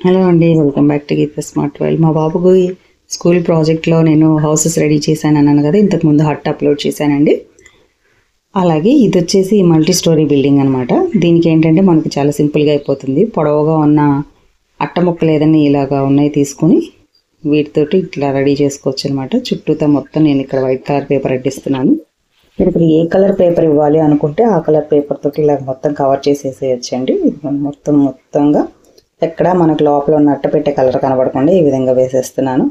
Hello అండి, welcome back to Geetha smart world. మా బాబుకి స్కూల్ ప్రాజెక్ట్లో నేను హౌసెస్ రెడీ చేశాను అన్నాను కదా, ఇంతకుముందు హట్ అప్లోడ్ చేశానండి. అలాగే ఇది వచ్చేసి మల్టీ స్టోరీ బిల్డింగ్ అనమాట. దీనికి ఏంటంటే మనకి చాలా సింపుల్గా అయిపోతుంది. పొడవుగా ఉన్న అట్ట ముక్కలు ఏదైనా ఇలాగా ఉన్నాయి తీసుకుని వీటితోటి ఇట్లా రెడీ చేసుకోవచ్చు అనమాట. చుట్టూతో మొత్తం నేను ఇక్కడ వైట్ కలర్ పేపర్ అడ్డిస్తున్నాను. మీరు ఇప్పుడు ఏ కలర్ పేపర్ ఇవ్వాలి అనుకుంటే ఆ కలర్ పేపర్ తోటి ఇలా మొత్తం కవర్ చేసేసేయచ్చండి. మొత్తంగా ఎక్కడ మనకు లోపల ఉన్న అట్ట పెట్టే కలర్ కనబడకుండా ఈ విధంగా వేసేస్తున్నాను.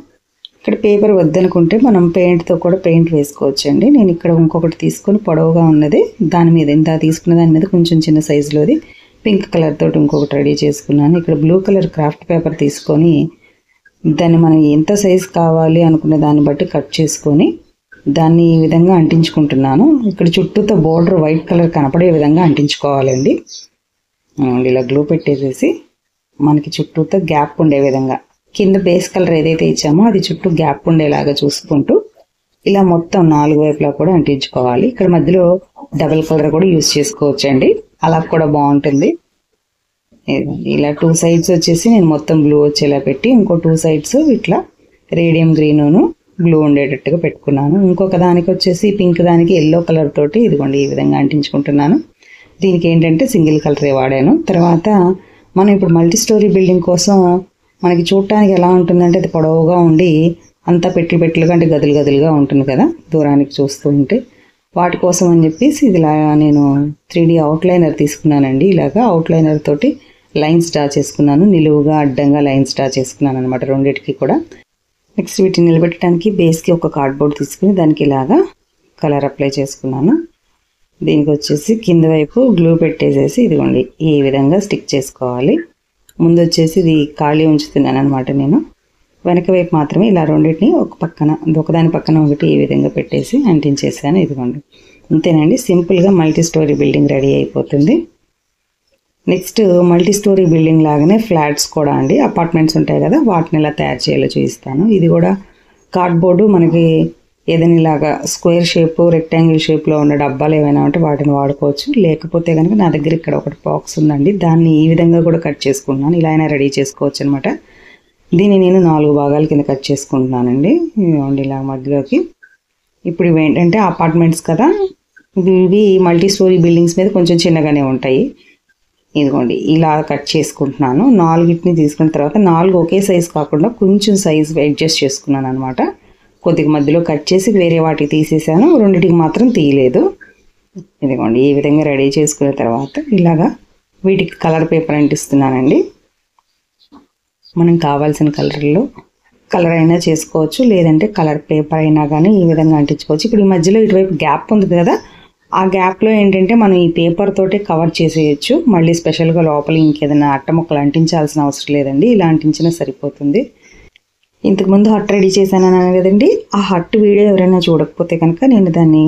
ఇక్కడ పేపర్ వద్దనుకుంటే మనం పెయింట్తో కూడా పెయింట్ వేసుకోవచ్చండి. నేను ఇక్కడ ఇంకొకటి తీసుకొని పొడవుగా ఉన్నది దాని మీద ఇంత తీసుకున్న దాని మీద కొంచెం చిన్న సైజులోది పింక్ కలర్ తోటి ఇంకొకటి రెడీ చేసుకున్నాను. ఇక్కడ బ్లూ కలర్ క్రాఫ్ట్ పేపర్ తీసుకొని దాన్ని మనం ఎంత సైజు కావాలి అనుకునే దాన్ని బట్టి కట్ చేసుకొని దాన్ని ఈ విధంగా అంటించుకుంటున్నాను. ఇక్కడ చుట్టూతో బోర్డర్ వైట్ కలర్ కనపడే విధంగా అంటించుకోవాలండి. ఇలా గ్లూ పెట్టేసేసి మనకి చుట్టూతో గ్యాప్ ఉండే విధంగా కింద బేస్ కలర్ ఏదైతే ఇచ్చామో అది చుట్టూ గ్యాప్ ఉండేలాగా చూసుకుంటూ ఇలా మొత్తం 4 వైపులా కూడా అంటించుకోవాలి. ఇక్కడ మధ్యలో డబుల్ కలర్ కూడా యూజ్ చేసుకోవచ్చండి, అలా కూడా బాగుంటుంది. ఇలా 2 సైడ్స్ వచ్చేసి నేను మొత్తం బ్లూ వచ్చేలా పెట్టి ఇంకో 2 సైడ్స్ ఇట్లా రేడియం గ్రీను బ్లూ ఉండేటట్టుగా పెట్టుకున్నాను. ఇంకొక దానికి వచ్చేసి పింక్ దానికి ఎల్లో కలర్ తోటి ఇదిగోండి ఈ విధంగా అంటించుకుంటున్నాను. దీనికి ఏంటంటే సింగిల్ కలరే వాడాను. తర్వాత మనం ఇప్పుడు మల్టీ స్టోరీ బిల్డింగ్ కోసం మనకి చూడటానికి ఎలా ఉంటుందంటే అది పొడవుగా ఉండి అంతా పెట్టులుగా అంటే గదులుగా ఉంటుంది కదా దూరానికి చూస్తూ ఉంటే. వాటి కోసం అని చెప్పేసి ఇలా నేను 3D అవుట్లైనర్ తీసుకున్నానండి. ఇలాగా అవుట్లైనర్ తోటి లైన్స్ డ్రా చేసుకున్నాను, నిలువుగా అడ్డంగా లైన్స్ డ్రా చేసుకున్నాను అనమాట రెండింటికి కూడా. నెక్స్ట్ వీటిని నిలబెట్టడానికి బేస్కి ఒక కార్డ్బోర్డ్ తీసుకుని దానికి ఇలాగా కలర్ అప్లై చేసుకున్నాను. దీనికి వచ్చేసి కింద వైపు గ్లూ పెట్టేసేసి ఇదిగోండి ఈ విధంగా స్టిక్ చేసుకోవాలి. ముందు వచ్చేసి ఇది ఖాళీ ఉంచుతున్నాను అనమాట నేను. వెనక వైపు మాత్రమే ఇలా రెండింటిని ఒకదాని పక్కన ఒకటి ఈ విధంగా పెట్టేసి అంటించేసాను. ఇదిగోండి అంతేనండి, సింపుల్గా మల్టీ స్టోరీ బిల్డింగ్ రెడీ అయిపోతుంది. నెక్స్ట్ మల్టీ స్టోరీ బిల్డింగ్ లాగానే ఫ్లాట్స్ కూడా అండి, అపార్ట్మెంట్స్ ఉంటాయి కదా వాటిని ఎలా తయారు చేయాలో చూపిస్తాను. ఇది కూడా కార్డ్బోర్డు మనకి ఏదైనా ఇలాగా స్క్వేర్ షేప్ రెక్టాంగిల్ షేప్లో ఉన్న డబ్బాలు ఏమైనా ఉంటే వాటిని వాడుకోవచ్చు. లేకపోతే కనుక నా దగ్గర ఇక్కడ ఒకటి బాక్స్ ఉందండి, దాన్ని ఈ విధంగా కూడా కట్ చేసుకుంటున్నాను. ఇలా అయినా రెడీ చేసుకోవచ్చు అనమాట. దీన్ని నేను 4 భాగాల కింద కట్ చేసుకుంటున్నానండి. ఇలా మధ్యలోకి. ఇప్పుడు ఇవి ఏంటంటే అపార్ట్మెంట్స్ కదా, ఇవి మల్టీ స్టోరీ బిల్డింగ్స్ మీద కొంచెం చిన్నగానే ఉంటాయి. ఇదిగోండి ఇలా కట్ చేసుకుంటున్నాను. 4ని తీసుకున్న తర్వాత 4 ఒకే సైజు కాకుండా కొంచెం సైజు అడ్జస్ట్ చేసుకున్నాను అనమాట. కొద్దిగా మధ్యలో కట్ చేసి వేరే వాటికి తీసేసాను, రెండింటికి మాత్రం తీయలేదు. ఇదిగోండి ఈ విధంగా రెడీ చేసుకున్న తర్వాత ఇలాగా వీటికి కలర్ పేపర్ అంటిస్తున్నానండి. మనం కావాల్సిన కలర్ అయినా చేసుకోవచ్చు, లేదంటే కలర్ పేపర్ అయినా కానీ ఈ విధంగా అంటించుకోవచ్చు. ఇప్పుడు ఈ మధ్యలో ఇటువైపు గ్యాప్ ఉంది కదా, ఆ గ్యాప్లో ఏంటంటే మనం ఈ పేపర్ తోటే కవర్ చేసేయచ్చు. మళ్ళీ స్పెషల్గా లోపల ఇంకేదైనా అట్ట ముక్కలు అంటించాల్సిన అవసరం లేదండి, ఇలా అంటించినా సరిపోతుంది. ఇంతకుముందు హట్ రెడీ చేశాను అన్నాను కదండి, ఆ హట్ వీడియో ఎవరైనా చూడకపోతే కనుక నేను దాన్ని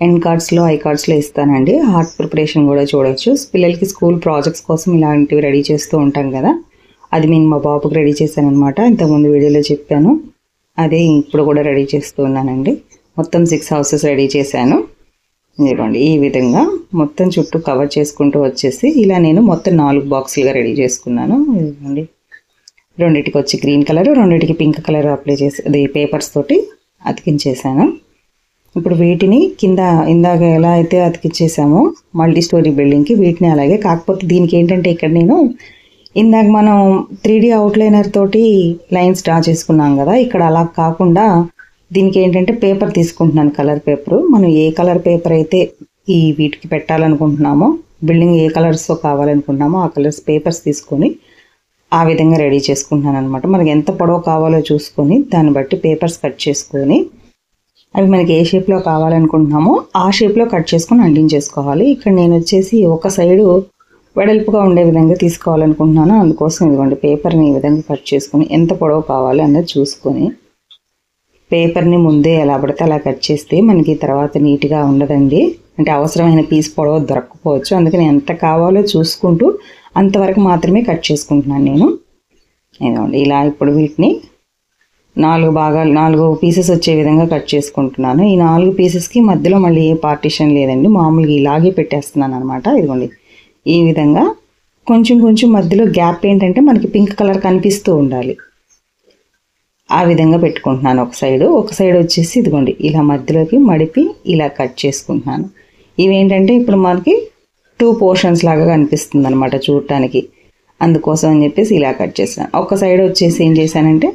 ఎండ్ కార్డ్స్లో ఐ కార్డ్స్లో ఇస్తానండి. హట్ ప్రిపరేషన్ కూడా చూడవచ్చు. పిల్లలకి స్కూల్ ప్రాజెక్ట్స్ కోసం ఇలాంటివి రెడీ చేస్తూ ఉంటాం కదా, అది నేను మా బాబుకి రెడీ చేశాను అనమాట. ఇంతకుముందు వీడియోలో చెప్పాను, అదే ఇప్పుడు కూడా రెడీ చేస్తూ ఉన్నానండి. మొత్తం 6 హౌసెస్ రెడీ చేశాను. ఇదిగోండి ఈ విధంగా మొత్తం చుట్టూ కవర్ చేసుకుంటూ వచ్చేసి ఇలా నేను మొత్తం 4 బాక్సులుగా రెడీ చేసుకున్నాను. ఇదిగోండి రెండింటికి వచ్చి గ్రీన్ కలర్, రెండింటికి పింక్ కలర్ అప్లై చేసి అది పేపర్స్ తోటి అతికించేసాను. ఇప్పుడు వీటిని కింద ఇందాక ఎలా అయితే అతికించేసామో మల్టీ స్టోరీ బిల్డింగ్కి వీటిని అలాగే, కాకపోతే దీనికి ఏంటంటే ఇక్కడ నేను ఇందాక మనం 3D అవుట్లైనర్ తోటి లైన్స్ డ్రా చేసుకున్నాం కదా, ఇక్కడ అలా కాకుండా దీనికి ఏంటంటే పేపర్ తీసుకుంటున్నాను, కలర్ పేపరు. మనం ఏ కలర్ పేపర్ అయితే ఈ వీటికి పెట్టాలనుకుంటున్నామో, బిల్డింగ్ ఏ కలర్స్తో కావాలనుకుంటున్నామో ఆ కలర్స్ పేపర్స్ తీసుకొని ఆ విధంగా రెడీ చేసుకుంటున్నాను అనమాట. మనకి ఎంత పొడవు కావాలో చూసుకొని దాన్ని బట్టి పేపర్స్ కట్ చేసుకొని అవి మనకి ఏ షేప్లో కావాలనుకుంటున్నామో ఆ షేప్లో కట్ చేసుకొని అంటించేసుకోవాలి. ఇక్కడ నేను వచ్చేసి ఒక సైడు వెడల్పుగా ఉండే విధంగా తీసుకోవాలనుకుంటున్నాను, అందుకోసం ఇదిగోండి పేపర్ని ఈ విధంగా కట్ చేసుకొని ఎంత పొడవు కావాలి అన్నది చూసుకొని పేపర్ని ముందే ఎలా పడితే అలా కట్ చేస్తే మనకి తర్వాత నీట్గా ఉండదండి. అంటే అవసరమైన పీస్ పొడవు దొరకకపోవచ్చు, అందుకని ఎంత కావాలో చూసుకుంటూ అంతవరకు మాత్రమే కట్ చేసుకుంటున్నాను నేను. ఇదిగోండి ఇలా ఇప్పుడు వీటిని 4 పీసెస్ వచ్చే విధంగా కట్ చేసుకుంటున్నాను. ఈ 4 పీసెస్కి మధ్యలో మళ్ళీ ఏ పార్టీషన్ లేదండి, మామూలుగా ఇలాగే పెట్టేస్తున్నాను అనమాట. ఇదిగోండి ఈ విధంగా కొంచెం కొంచెం మధ్యలో గ్యాప్ ఏంటంటే మనకి పింక్ కలర్ కనిపిస్తూ ఉండాలి. ఆ విధంగా పెట్టుకుంటున్నాను. ఒక సైడ్ వచ్చేసి ఇదిగోండి ఇలా మధ్యలోకి మడిపి ఇలా కట్ చేసుకుంటున్నాను. ఇవేంటంటే ఇప్పుడు మనకి 2 పోర్షన్స్ లాగా కనిపిస్తుంది అనమాట చూడటానికి. అందుకోసం అని చెప్పేసి ఇలా కట్ చేశాను. ఒక సైడ్ వచ్చేసి ఏం చేశానంటే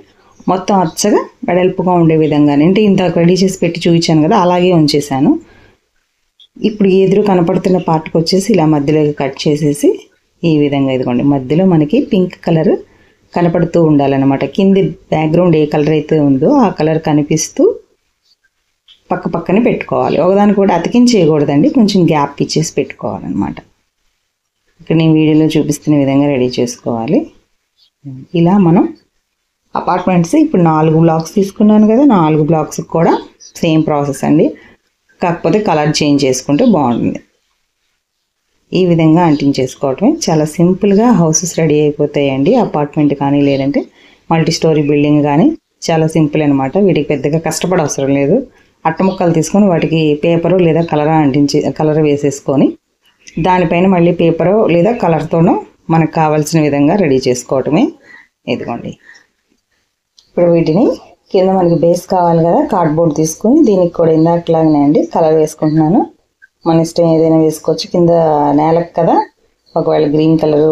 మొత్తం అచ్చగా వెడల్పుగా ఉండే విధంగానే, అంటే ఇంత రెడీ చేసి పెట్టి చూపించాను కదా అలాగే ఉంచేసాను. ఇప్పుడు ఎదురు కనపడుతున్న పార్ట్కి వచ్చేసి ఇలా మధ్యలోకి కట్ చేసేసి ఈ విధంగా ఇదిగోండి మధ్యలో మనకి పింక్ కలర్ కనపడుతూ ఉండాలన్నమాట. కింది బ్యాక్గ్రౌండ్ ఏ కలర్ అయితే ఉందో ఆ కలర్ కనిపిస్తూ పక్క పక్కనే పెట్టుకోవాలి. ఒకదానికి కూడా అతికించేయకూడదండి, కొంచెం గ్యాప్ ఇచ్చేసి పెట్టుకోవాలన్నమాట. ఇక్కడ నేను వీడియోలో చూపిస్తున్న విధంగా రెడీ చేసుకోవాలి. ఇలా మనం అపార్ట్మెంట్స్ ఇప్పుడు 4 బ్లాక్స్ తీసుకున్నాను కదా, 4 బ్లాక్స్కి కూడా సేమ్ ప్రాసెస్ అండి, కాకపోతే కలర్ చేంజ్ చేసుకుంటే బాగుంటుంది. ఈ విధంగా అంటించేసుకోవటమే. చాలా సింపుల్గా హౌసెస్ రెడీ అయిపోతాయండి. అపార్ట్మెంట్ కానీ లేదంటే మల్టీ స్టోరీ బిల్డింగ్ కానీ చాలా సింపుల్ అనమాట. వీటికి పెద్దగా కష్టపడ అవసరం లేదు. అట్ట ముక్కలు తీసుకొని వాటికి పేపరు లేదా కలర్ వేసేసుకొని దానిపైన మళ్ళీ పేపరు లేదా కలర్తోనూ మనకు కావాల్సిన విధంగా రెడీ చేసుకోవటమే. ఇదిగోండి ఇప్పుడు వీటిని కింద మనకి బేస్ కావాలి కదా, కార్డ్బోర్డ్ తీసుకొని దీనికి కూడా ఇందాకలాగానే అండి కలర్ వేసుకుంటున్నాను. మన ఇష్టం ఏదైనా వేసుకోవచ్చు. కింద నేలకు కదా, ఒకవేళ గ్రీన్ కలర్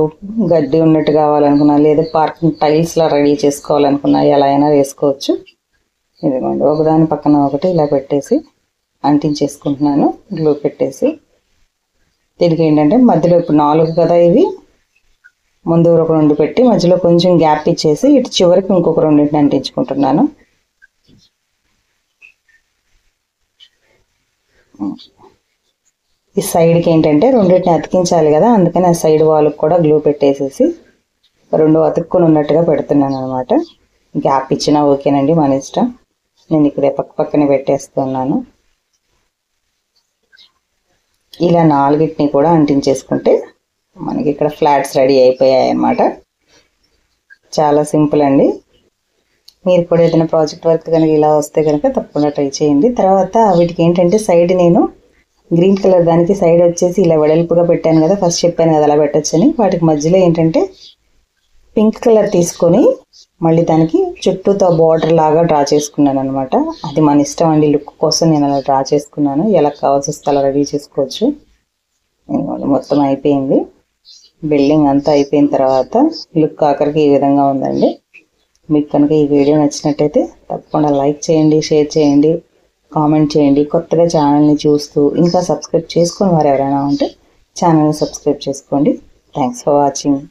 గడ్డి ఉన్నట్టు కావాలనుకున్నా లేదా పార్కింగ్ టైల్స్లా రెడీ చేసుకోవాలనుకున్నా ఎలా అయినా వేసుకోవచ్చు. ఇదిగోండి ఒకదాని పక్కన ఒకటి ఇలా పెట్టేసి అంటించేసుకుంటున్నాను గ్లూ పెట్టేసి. దీనికి ఏంటంటే మధ్యలో ఇప్పుడు 4 కదా ఇవి, ముందు ఒక 2 పెట్టి మధ్యలో కొంచెం గ్యాప్ ఇచ్చేసి ఇటు చివరికి ఇంకొక 2 అంటించుకుంటున్నాను. ఈ సైడ్కి ఏంటంటే 2 అతికించాలి కదా, అందుకని ఆ సైడ్ వాళ్ళకి కూడా గ్లూ పెట్టేసేసి 2 అతుక్కొని ఉన్నట్టుగా పెడుతున్నాను అనమాట. గ్యాప్ ఇచ్చినా ఓకేనండి, మన ఇష్టం. నేను ఇక్కడే పక్కనే పెట్టేస్తున్నాను. ఇలా 4 కూడా అంటించేసుకుంటే మనకి ఇక్కడ ఫ్లాట్స్ రెడీ అయిపోయాయి అన్నమాట. చాలా సింపుల్ అండి. మీరు కూడా ఏదైనా ప్రాజెక్ట్ వర్క్ కనుక ఇలా వస్తే కనుక తప్పకుండా ట్రై చేయండి. తర్వాత వీటికి ఏంటంటే సైడ్ నేను గ్రీన్ కలర్ దానికి సైడ్ వచ్చేసి ఇలా వెడల్పుగా పెట్టాను కదా, ఫస్ట్ చెప్పాను కదా అలా పెట్టచ్చని. వాటికి మధ్యలో ఏంటంటే పింక్ కలర్ తీసుకొని మళ్ళీ దానికి చుట్టూతో బార్డర్ లాగా డ్రా చేసుకున్నాను అనమాట. అది మన ఇష్టం అండి, లుక్ కోసం నేను అలా డ్రా చేసుకున్నాను. ఎలా కావాల్సి వస్తే అలా రెడీ చేసుకోవచ్చు. మొత్తం అయిపోయింది. బిల్డింగ్ అంతా అయిపోయిన తర్వాత లుక్ ఆఖరికి ఈ విధంగా ఉందండి. మీకు కనుక ఈ వీడియో నచ్చినట్టయితే తప్పకుండా లైక్ చేయండి, షేర్ చేయండి, కామెంట్ చేయండి. కొత్తగా ఛానల్ని చూస్తూ ఇంకా సబ్స్క్రైబ్ చేసుకొని వారు ఎవరైనా ఉంటే ఛానల్ని సబ్స్క్రైబ్ చేసుకోండి. Thanks for watching.